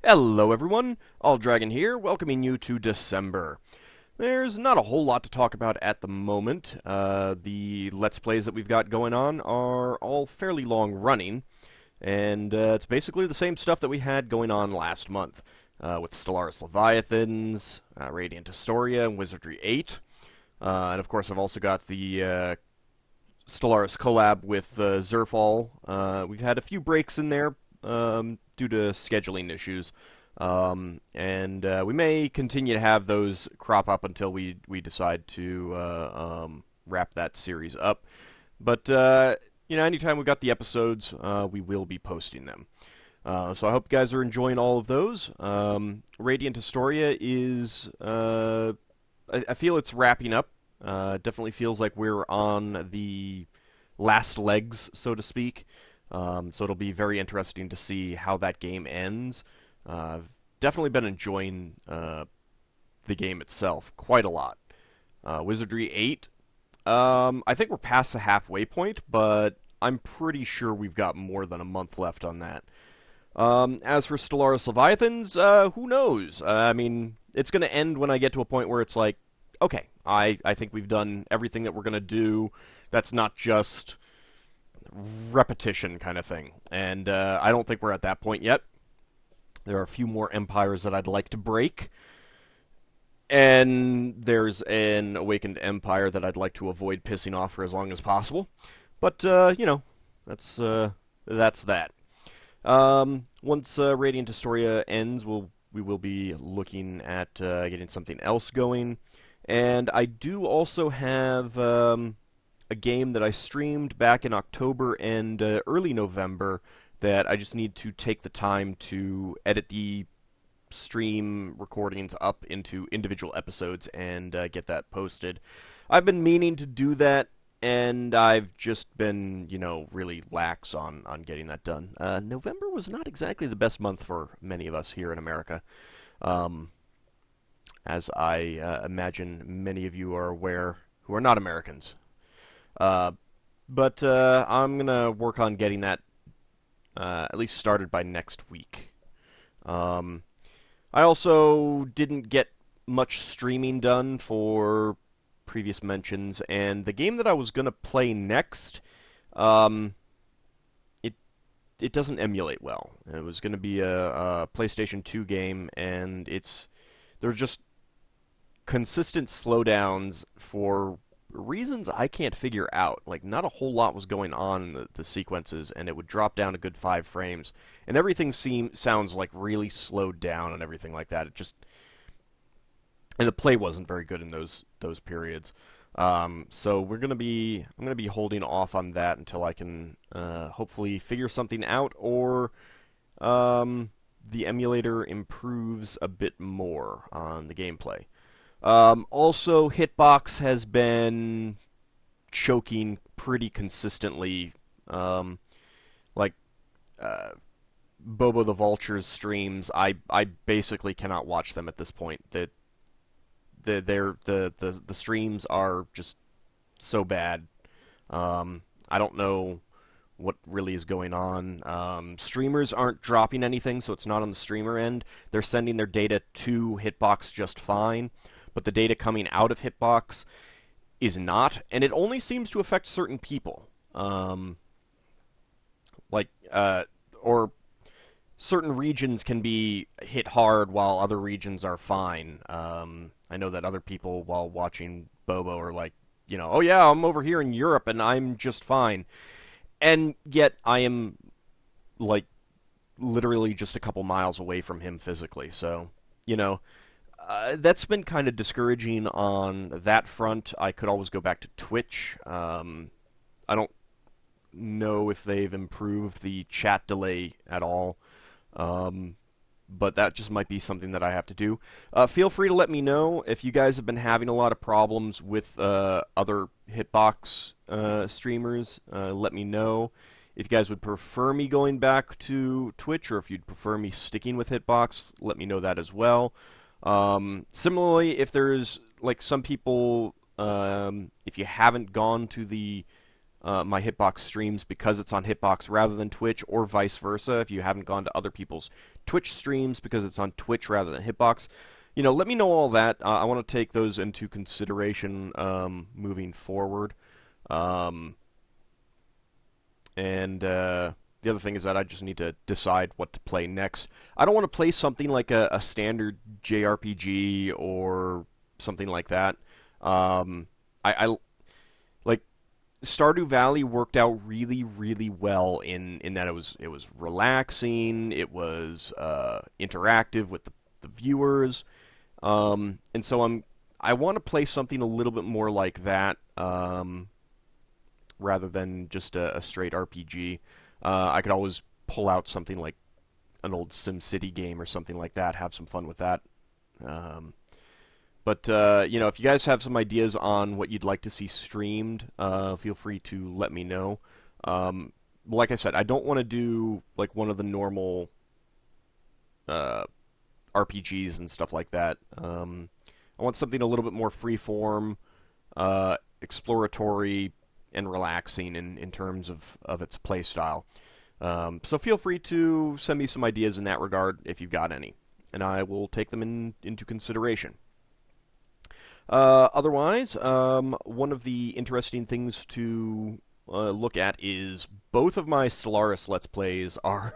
Hello everyone, AuldDragon here, welcoming you to December. There's not a whole lot to talk about at the moment. The Let's Plays that we've got going on are all fairly long running, and it's basically the same stuff that we had going on last month, with Stellaris Leviathans, Radiant Historia, and Wizardry 8. And of course I've also got the Stellaris collab with Zerfall. We've had a few breaks in there, due to scheduling issues, and we may continue to have those crop up until we decide to wrap that series up. But anytime we've got the episodes, we will be posting them. So I hope you guys are enjoying all of those. Radiant Historia is, I feel it's wrapping up. Definitely feels like we're on the last legs, so to speak. So it'll be very interesting to see how that game ends. I've definitely been enjoying the game itself quite a lot. Wizardry 8, I think we're past the halfway point, but I'm pretty sure we've got more than a month left on that. As for Stellaris Leviathans, who knows? I mean, it's going to end when I get to a point where it's like, okay, I think we've done everything that we're going to do. That's not just repetition kind of thing. And I don't think we're at that point yet. There are a few more empires that I'd like to break. And there's an awakened empire that I'd like to avoid pissing off for as long as possible. But, that's that. Once Radiant Historia ends, we will be looking at getting something else going. And I do also have a game that I streamed back in October and early November that I just need to take the time to edit the stream recordings up into individual episodes and get that posted. I've been meaning to do that, and I've just been, really lax on getting that done. November was not exactly the best month for many of us here in America, as I imagine many of you are aware who are not Americans. But I'm going to work on getting that at least started by next week. I also didn't get much streaming done for previous mentions, and the game that I was going to play next, it doesn't emulate well. It was going to be a PlayStation 2 game, and there are just consistent slowdowns for reasons I can't figure out. Like, not a whole lot was going on in the sequences, and it would drop down a good 5 frames, and everything sounds like really slowed down and everything like that. And the play wasn't very good in those periods. So I'm gonna be holding off on that until I can hopefully figure something out, or the emulator improves a bit more on the gameplay. Also, Hitbox has been choking pretty consistently. Bobo the Vulture's streams, I basically cannot watch them at this point. The streams are just so bad. I don't know what really is going on. Streamers aren't dropping anything, so it's not on the streamer end. They're sending their data to Hitbox just fine, but the data coming out of Hitbox is not, and it only seems to affect certain people. Or certain regions can be hit hard while other regions are fine. I know that other people, while watching Bobo, are like, oh yeah, I'm over here in Europe and I'm just fine. And yet I am, literally just a couple miles away from him physically. So, that's been kind of discouraging on that front. I could always go back to Twitch. I don't know if they've improved the chat delay at all. But that just might be something that I have to do. Feel free to let me know if you guys have been having a lot of problems with other Hitbox streamers. Let me know if you guys would prefer me going back to Twitch, or if you'd prefer me sticking with Hitbox. Let me know that as well. Similarly, if there's some people, if you haven't gone to the my Hitbox streams because it's on Hitbox rather than Twitch, or vice versa. If you haven't gone to other people's Twitch streams because it's on Twitch rather than Hitbox, let me know all that. I want to take those into consideration moving forward. The other thing is that I just need to decide what to play next. I don't want to play something like a standard JRPG or something like that. I like Stardew Valley worked out really, really well in that it was relaxing, it was interactive with the viewers, and so I want to play something a little bit more like that rather than just a straight RPG. I could always pull out something like an old SimCity game or something like that, have some fun with that. But if you guys have some ideas on what you'd like to see streamed, feel free to let me know. Like I said, I don't want to do like one of the normal RPGs and stuff like that. I want something a little bit more freeform, exploratory, and relaxing in terms of its playstyle. So feel free to send me some ideas in that regard if you've got any, and I will take them into consideration. Otherwise, one of the interesting things to look at is both of my Stellaris Let's Plays are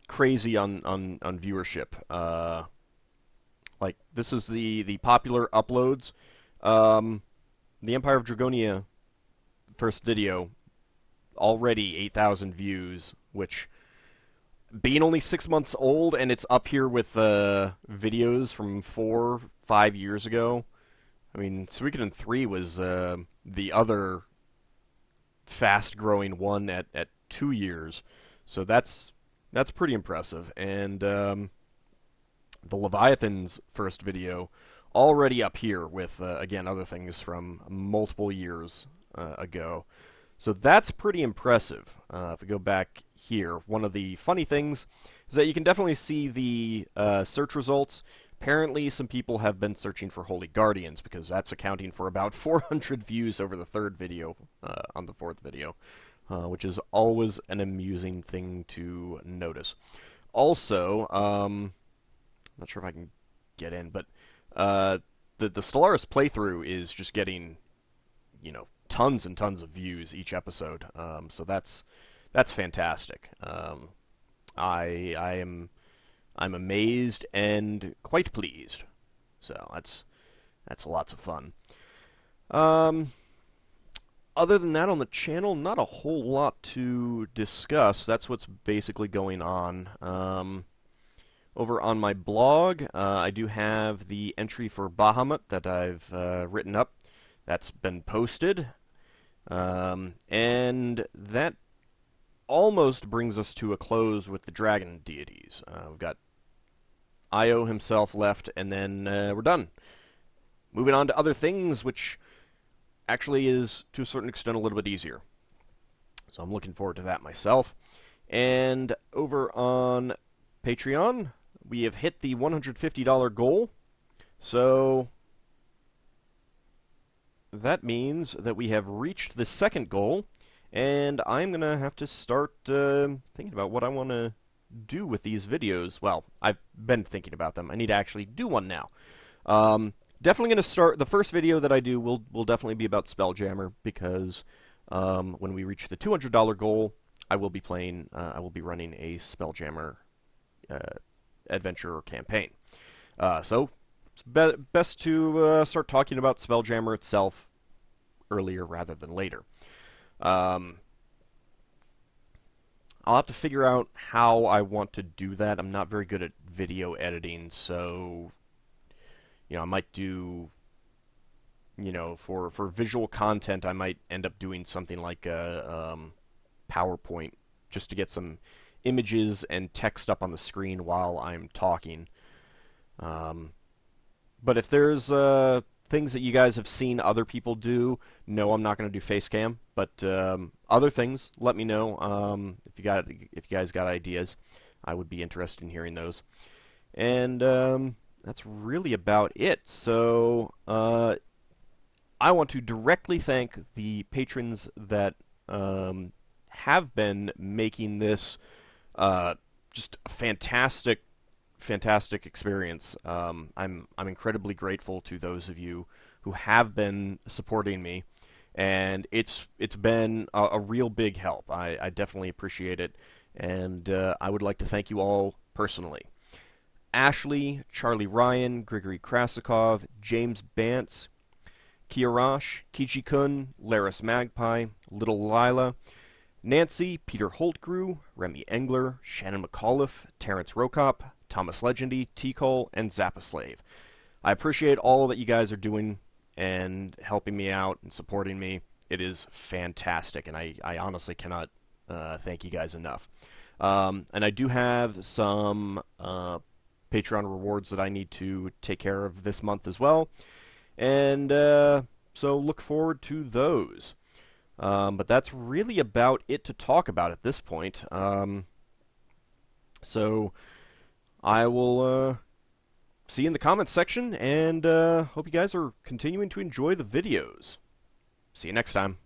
crazy on viewership. Like, this is the popular uploads. The Empire of Dragonia first video, already 8,000 views, which, being only 6 months old, and it's up here with videos from 4-5 years ago. I mean, Suikoden 3 was the other fast-growing one at 2 years, so that's pretty impressive. And the Leviathan's first video, already up here with, again, other things from multiple years ago. So that's pretty impressive. If we go back here, one of the funny things is that you can definitely see the search results. Apparently, some people have been searching for Holy Guardians, because that's accounting for about 400 views over the third video, on the fourth video, which is always an amusing thing to notice. Also, not sure if I can get in, but the Stellaris playthrough is just getting, tons and tons of views each episode. So that's fantastic. I'm amazed and quite pleased. So that's lots of fun. Other than that, on the channel, not a whole lot to discuss. That's what's basically going on. Over on my blog, I do have the entry for Bahamut that I've written up. That's been posted. And that almost brings us to a close with the dragon deities. We've got Io himself left, and then we're done. Moving on to other things, which actually is, to a certain extent, a little bit easier. So I'm looking forward to that myself. And over on Patreon, we have hit the $150 goal. So that means that we have reached the second goal, and I'm going to have to start thinking about what I want to do with these videos. Well, I've been thinking about them. I need to actually do one now. Definitely going to start, the first video that I do will definitely be about Spelljammer, because when we reach the $200 goal, I will be running a Spelljammer adventure or campaign. So it's best to start talking about Spelljammer itself earlier rather than later. I'll have to figure out how I want to do that. I'm not very good at video editing, so I might do, for visual content, I might end up doing something like a PowerPoint, just to get some images and text up on the screen while I'm talking. But if there's things that you guys have seen other people do, no, I'm not going to do face cam. But other things, let me know. If you guys got ideas, I would be interested in hearing those. And that's really about it. So I I want to directly thank the patrons that have been making this just a fantastic experience. I'm incredibly grateful to those of you who have been supporting me, and it's been a real big help. I definitely appreciate it, and I would like to thank you all personally. Ashley, Charlie Ryan, Grigory Krasikov, James Bantz, Kiarash, Kichi-kun, Laris Magpie, Little Lila, Nancy, Peter Holtgrew, Remy Engler, Shannon McAuliffe, Terrence Rokop, Thomas Legendy, T-Cole, and Zappaslave. I appreciate all that you guys are doing and helping me out and supporting me. It is fantastic, and I honestly cannot thank you guys enough. And I do have some Patreon rewards that I need to take care of this month as well, and so look forward to those. But that's really about it to talk about at this point. So I will see you in the comments section, and hope you guys are continuing to enjoy the videos. See you next time.